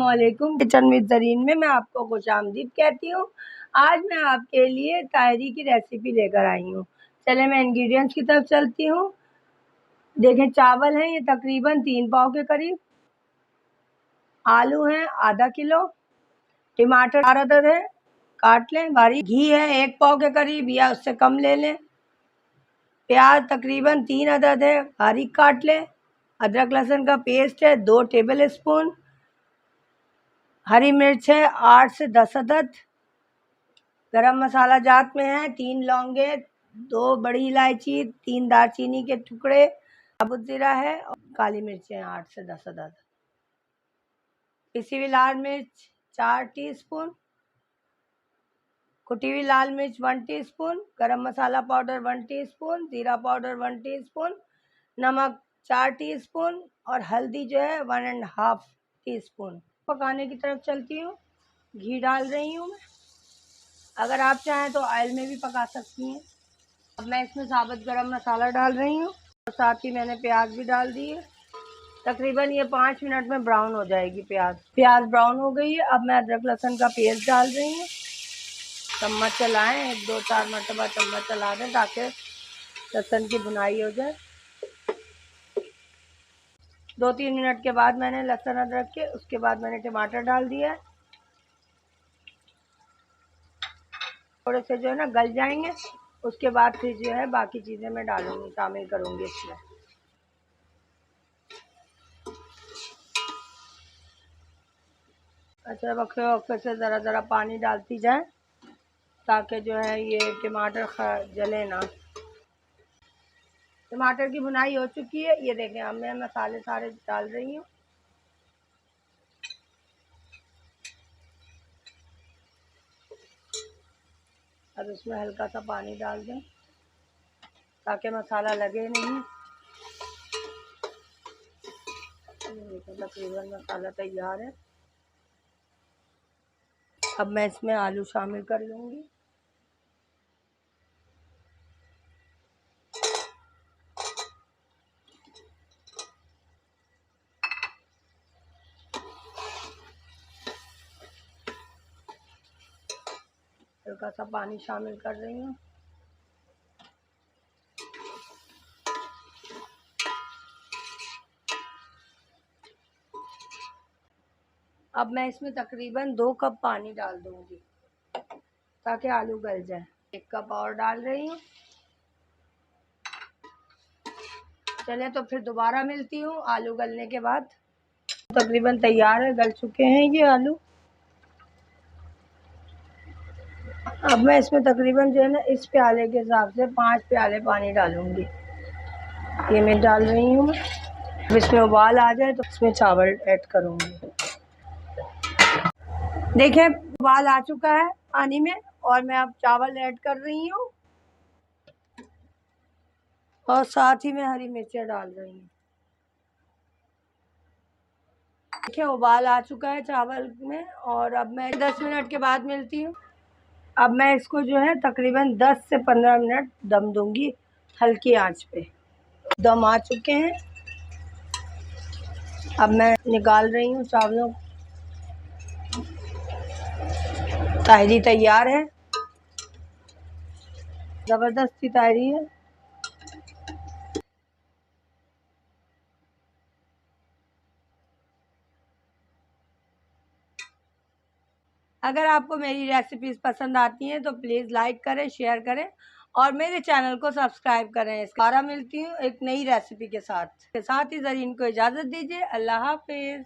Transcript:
अस्सलामुअलैकुम। Kitchen with Zareen में मैं आपको खुशामदीद कहती हूँ। आज मैं आपके लिए तायरी की रेसिपी लेकर आई हूँ। चले मैं इंग्रेडिएंट्स की तरफ चलती हूँ। देखें, चावल हैं ये तकरीबन 3 पाव के करीब, आलू हैं आधा किलो, टमाटर 4 अदद है काट लें बारीक, घी है 1 पाव के करीब या उससे कम ले लें, प्याज तकरीबन 3 अदद है बारीक काट लें, अदरक लहसुन का पेस्ट है 2 टेबल स्पून, हरी मिर्च है 8 से 10 अदद, गरम मसाला जात में है 3 लौंगे, 2 बड़ी इलायची, 3 दालचीनी के टुकड़े, साबुत जीरा है और काली मिर्चें हैं 8 से 10 अदद, पिसी हुई लाल मिर्च 4 टीस्पून, कुटी हुई लाल मिर्च 1 टीस्पून, गरम मसाला पाउडर 1 टीस्पून, जीरा पाउडर 1 टीस्पून, नमक 4 टीस्पून और हल्दी जो है 1.5 टीस्पून। पकाने की तरफ चलती हूँ। घी डाल रही हूँ मैं, अगर आप चाहें तो ऑयल में भी पका सकती हैं। अब मैं इसमें साबुत गरम मसाला डाल रही हूँ और साथ ही मैंने प्याज भी डाल दी है। तकरीबन ये 5 मिनट में ब्राउन हो जाएगी। प्याज ब्राउन हो गई है। अब मैं अदरक लहसुन का पेस्ट डाल रही हूँ। चम्मच चलाएं, 1-2-4 मरतबा चम्मच चला दें ताकि लहसुन की भुनाई हो जाए। 2-3 मिनट के बाद मैंने लहसुन अदरक के, उसके बाद मैंने टमाटर डाल दिया है। थोड़े से जो है ना गल जाएंगे, उसके बाद फिर जो है बाकी चीज़ें मैं डालूंगी, शामिल करूंगी इसमें। अच्छा, वक्फे वक्फे से ज़रा ज़रा पानी डालती जाए ताकि जो है ये टमाटर जले ना। टमाटर की भुनाई हो चुकी है, ये देखें। अब मैं मसाले सारे डाल रही हूँ। अब इसमें हल्का सा पानी डाल दें ताकि मसाला लगे नहीं। तकरीबन मसाला तैयार है। अब मैं इसमें आलू शामिल कर लूँगी। हल्का सा पानी शामिल कर रही हूँ। अब मैं इसमें तकरीबन 2 कप पानी डाल दूँगी ताकि आलू गल जाए। 1 कप और डाल रही हूँ। चले तो फिर दोबारा मिलती हूँ आलू गलने के बाद। तकरीबन तैयार है, गल चुके हैं ये आलू। अब मैं इसमें तकरीबन जो है ना इस प्याले के हिसाब से 5 प्याले पानी डालूंगी। ये मैं डाल रही हूँ। अब इसमें उबाल आ जाए तो इसमें चावल ऐड करूँगी। देखें, उबाल आ चुका है पानी में और मैं अब चावल ऐड कर रही हूँ और साथ ही में हरी मिर्चें डाल रही हूँ। देखिए, उबाल आ चुका है चावल में और अब मैं 10 मिनट के बाद मिलती हूँ। अब मैं इसको जो है तकरीबन 10 से 15 मिनट दम दूंगी हल्की आंच पे। दम आ चुके हैं। अब मैं निकाल रही हूँ चावलों। तायरी तैयार है, ज़बरदस्त तायरी है। अगर आपको मेरी रेसिपीज़ पसंद आती हैं तो प्लीज़ लाइक करें, शेयर करें और मेरे चैनल को सब्सक्राइब करें। दोबारा मिलती हूँ एक नई रेसिपी के साथ ही ज़रीन को इजाज़त दीजिए। अल्लाह हाफ़िज़।